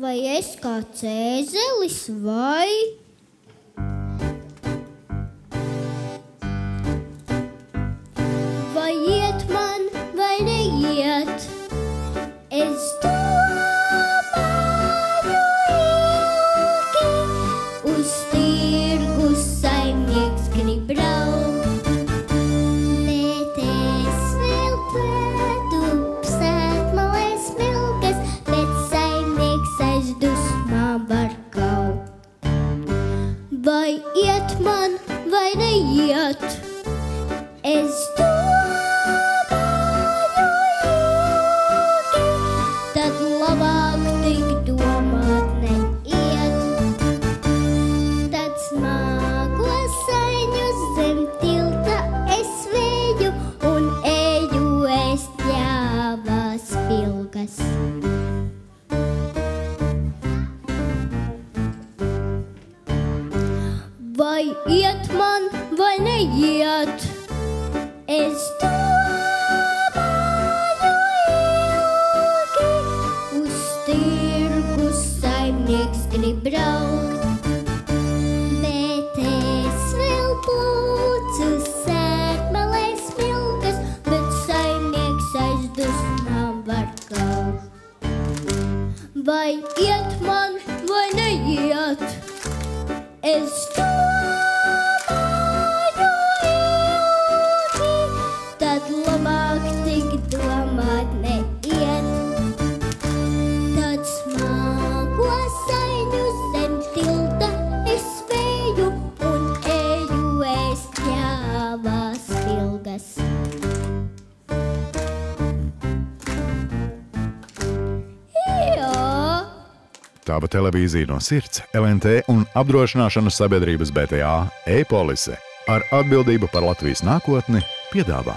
Vai es kā cēzelis, vai? Vai iet man, vai neiet? Es domāju ilgi, uz tirgus saimnieks grib braukt. Bet es vēl pētu sētmalēs vilkas, bet saimnieks aiz dusmām var kaut. Vai iet man, vai neiet? Es domāju ilgi, tad labāk tik domāt neiet. Tad smagos aiņus zem tilta es veju un eju ēst pļāvās vilkas. Vai iet man, vai neiet? Es domāju ilgi, uz tirgus saimnieks grib braukt. Bet es vēl plūcu sētmalēs vilkas, bet saimnieks aiz dusmām var kaut. Vai iet man, vai neiet? Es domāju ilgi, tad labāk tik domāt neiet. Tad smagos aiņus zem tilta es veju un eju ēst pļāvās vilkas. Tava televīzija no sirds, LNT un apdrošināšanas sabiedrības BTA e-polise ar atbildību par Latvijas nākotni piedāvā.